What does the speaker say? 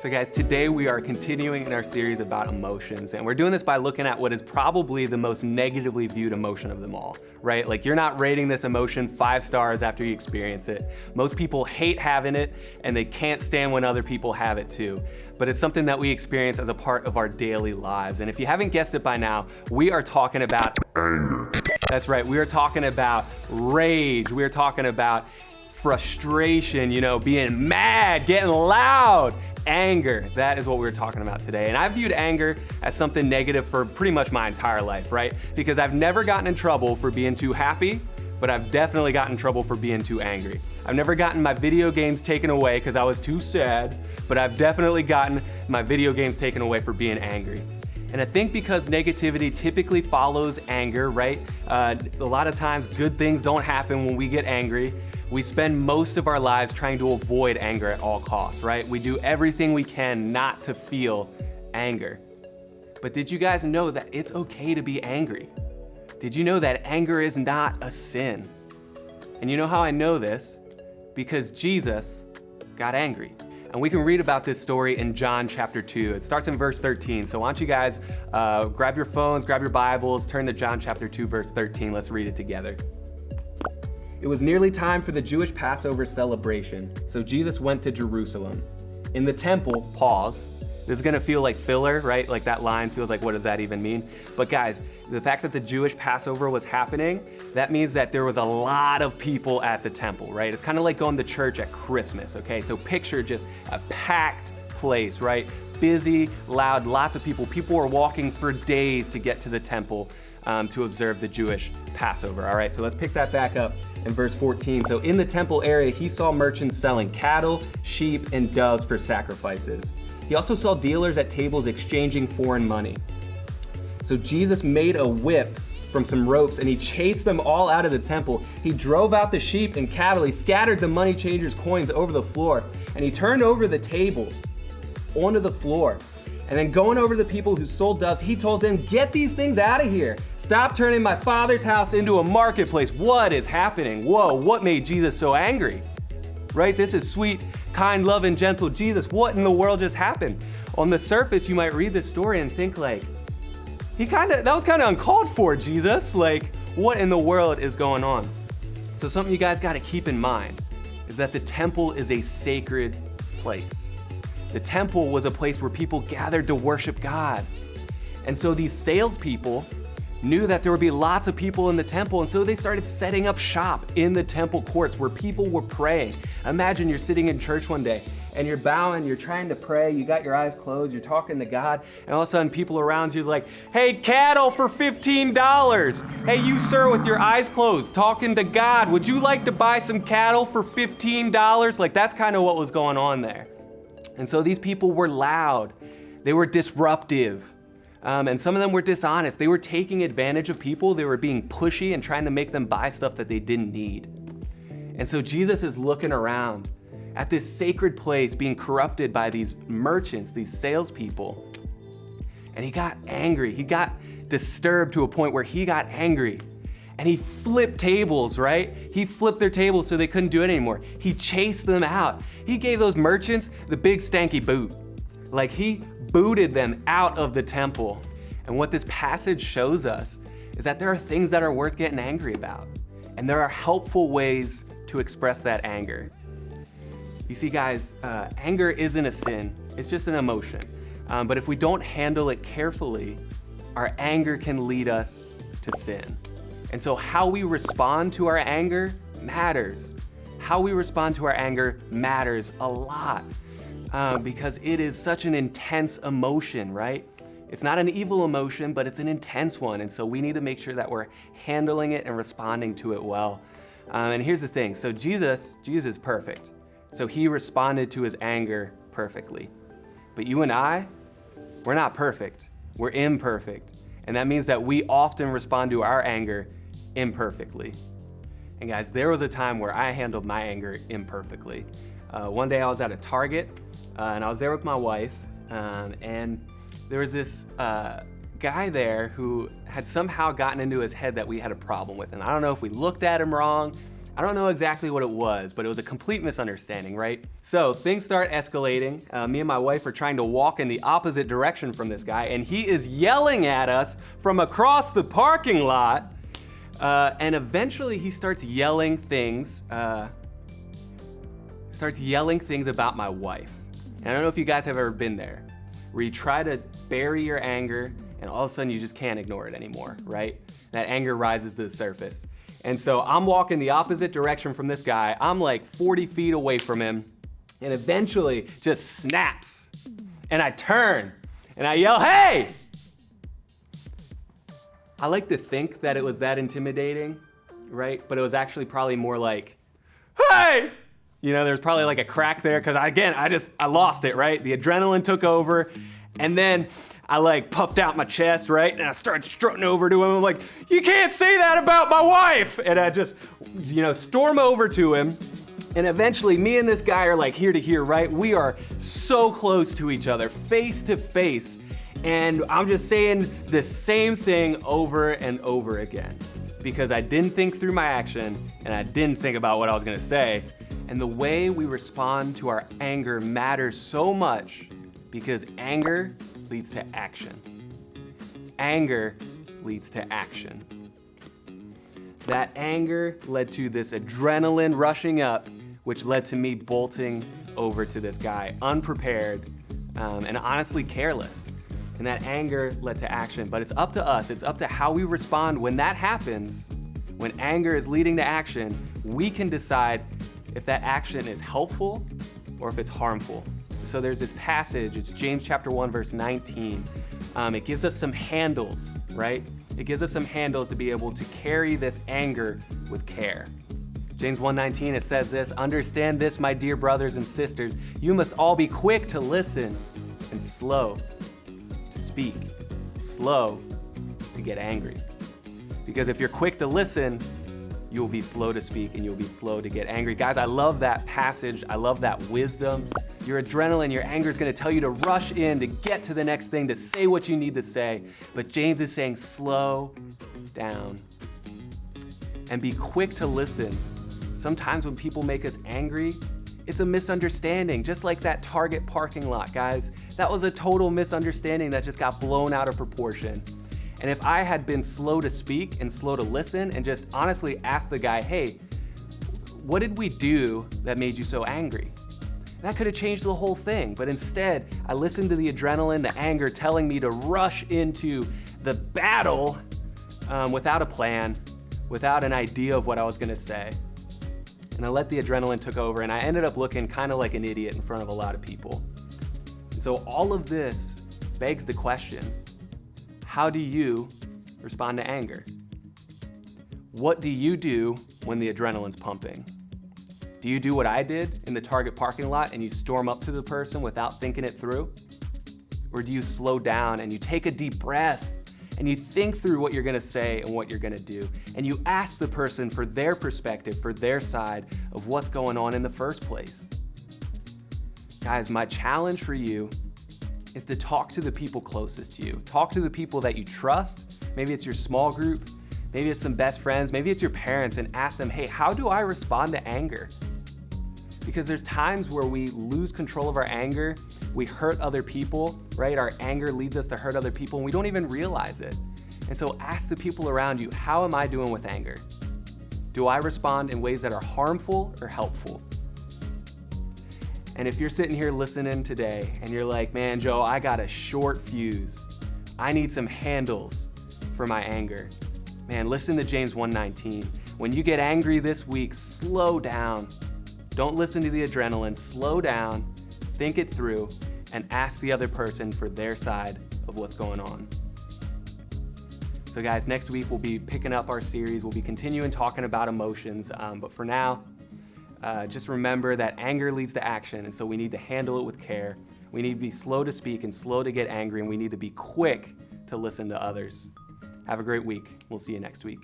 So guys, today we are continuing in our series about emotions, and we're doing this by looking at what is probably the most negatively viewed emotion of them all, right? Like, you're not rating this emotion 5 stars after you experience it. Most people hate having it, and they can't stand when other people have it too. But it's something that we experience as a part of our daily lives. And if you haven't guessed it by now, we are talking about anger. That's right, we are talking about rage. We are talking about frustration, being mad, getting loud. Anger, that is what we're talking about today. And I've viewed anger as something negative for pretty much my entire life, right? Because I've never gotten in trouble for being too happy, but I've definitely gotten in trouble for being too angry. I've never gotten my video games taken away because I was too sad, but I've definitely gotten my video games taken away for being angry. And I think because negativity typically follows anger, right? A lot of times good things don't happen when we get angry. We spend most of our lives trying to avoid anger at all costs, right? We do everything we can not to feel anger. But did you guys know that it's okay to be angry? Did you know that anger is not a sin? And you know how I know this? Because Jesus got angry. And we can read about this story in John chapter 2. It starts in verse 13. So why don't you guys grab your phones, grab your Bibles, turn to John chapter 2, verse 13. Let's read it together. It was nearly time for the Jewish Passover celebration, so Jesus went to Jerusalem. In the temple, pause. This is gonna feel like filler, right? Like that line feels like, what does that even mean? But guys, the fact that the Jewish Passover was happening, that means that there was a lot of people at the temple, right? It's kind of like going to church at Christmas, okay? So picture just a packed place, right? Busy, loud, lots of people. People were walking for days to get to the temple to observe the Jewish Passover. All right, so let's pick that back up in verse 14. So in the temple area, he saw merchants selling cattle, sheep, and doves for sacrifices. He also saw dealers at tables exchanging foreign money. So Jesus made a whip from some ropes and he chased them all out of the temple. He drove out the sheep and cattle. He scattered the money changers' coins over the floor, and he turned over the tables onto the floor. And then going over to the people who sold doves, he told them, "Get these things out of here. Stop turning my Father's house into a marketplace." What is happening? Whoa, what made Jesus so angry? Right? This is sweet, kind, loving, gentle Jesus. What in the world just happened? On the surface, you might read this story and think like, that was kind of uncalled for, Jesus. Like, what in the world is going on? So something you guys got to keep in mind is that the temple is a sacred place. The temple was a place where people gathered to worship God. And so these salespeople knew that there would be lots of people in the temple, and so they started setting up shop in the temple courts where people were praying. Imagine you're sitting in church one day and you're bowing, you're trying to pray, you got your eyes closed, you're talking to God, and all of a sudden people around you are like, "Hey, cattle for $15. Hey, you sir with your eyes closed, talking to God, would you like to buy some cattle for $15? Like, that's kind of what was going on there. And so these people were loud, they were disruptive, and some of them were dishonest. They were taking advantage of people, they were being pushy and trying to make them buy stuff that they didn't need. And so Jesus is looking around at this sacred place being corrupted by these merchants, these salespeople. And he got angry, he got disturbed to a point where he got angry. And he flipped tables, right? He flipped their tables so they couldn't do it anymore. He chased them out. He gave those merchants the big stanky boot. Like, he booted them out of the temple. And what this passage shows us is that there are things that are worth getting angry about. And there are helpful ways to express that anger. You see, guys, anger isn't a sin. It's just an emotion. But if we don't handle it carefully, our anger can lead us to sin. And so how we respond to our anger matters. How we respond to our anger matters a lot because it is such an intense emotion, right? It's not an evil emotion, but it's an intense one. And so we need to make sure that we're handling it and responding to it well. And here's the thing. So Jesus is perfect. So he responded to his anger perfectly. But you and I, we're not perfect. We're imperfect. And that means that we often respond to our anger imperfectly. And guys, there was a time where I handled my anger imperfectly. One day I was at a Target and I was there with my wife and there was this guy there who had somehow gotten into his head that we had a problem with. And I don't know if we looked at him wrong, I don't know exactly what it was, but it was a complete misunderstanding, right? So things start escalating. Me and my wife are trying to walk in the opposite direction from this guy, and he is yelling at us from across the parking lot. And eventually he starts yelling things about my wife. And I don't know if you guys have ever been there, where you try to bury your anger and all of a sudden you just can't ignore it anymore, right? That anger rises to the surface. And so I'm walking the opposite direction from this guy. I'm like 40 feet away from him, and eventually just snaps. And I turn and I yell, "Hey!" I like to think that it was that intimidating, right? But it was actually probably more like, "Hey!" You know, there's probably like a crack there, because again, I lost it, right? The adrenaline took over, and then I like puffed out my chest, right? And I started strutting over to him. I'm like, "You can't say that about my wife!" And I just, storm over to him. And eventually me and this guy are like here to here, right? We are so close to each other, face to face. And I'm just saying the same thing over and over again, because I didn't think through my action and I didn't think about what I was gonna say. And the way we respond to our anger matters so much, because anger leads to action. Anger leads to action. That anger led to this adrenaline rushing up, which led to me bolting over to this guy, unprepared and honestly careless. And that anger led to action, but it's up to us. It's up to how we respond when that happens. When anger is leading to action, we can decide if that action is helpful or if it's harmful. So there's this passage, it's James chapter 1, verse 19. It gives us some handles, right? It gives us some handles to be able to carry this anger with care. James 1:19, it says this: "Understand this, my dear brothers and sisters, you must all be quick to listen and slow to speak, slow to get angry." Because if you're quick to listen, you will be slow to speak and you'll be slow to get angry. Guys, I love that passage. I love that wisdom. Your adrenaline, your anger is going to tell you to rush in, to get to the next thing, to say what you need to say. But James is saying slow down and be quick to listen. Sometimes when people make us angry, it's a misunderstanding, just like that Target parking lot, guys. That was a total misunderstanding that just got blown out of proportion. And if I had been slow to speak and slow to listen and just honestly asked the guy, "Hey, what did we do that made you so angry?" That could have changed the whole thing. But instead, I listened to the adrenaline, the anger telling me to rush into the battle without a plan, without an idea of what I was gonna say. And I let the adrenaline take over, and I ended up looking kind of like an idiot in front of a lot of people. And so all of this begs the question, how do you respond to anger? What do you do when the adrenaline's pumping? Do you do what I did in the Target parking lot and you storm up to the person without thinking it through? Or do you slow down and you take a deep breath and you think through what you're gonna say and what you're gonna do, and you ask the person for their perspective, for their side of what's going on in the first place? Guys, my challenge for you is to talk to the people closest to you. Talk to the people that you trust. Maybe it's your small group, maybe it's some best friends, maybe it's your parents, and ask them, "Hey, how do I respond to anger?" Because there's times where we lose control of our anger, we hurt other people, right? Our anger leads us to hurt other people and we don't even realize it. And so ask the people around you, how am I doing with anger? Do I respond in ways that are harmful or helpful? And if you're sitting here listening today and you're like, "Man, Joe, I got a short fuse. I need some handles for my anger." Man, listen to James 1:19. When you get angry this week, slow down. Don't listen to the adrenaline. Slow down, think it through, and ask the other person for their side of what's going on. So guys, next week we'll be picking up our series. We'll be continuing talking about emotions, but for now, just remember that anger leads to action, and so we need to handle it with care. We need to be slow to speak and slow to get angry, and we need to be quick to listen to others. Have a great week. We'll see you next week.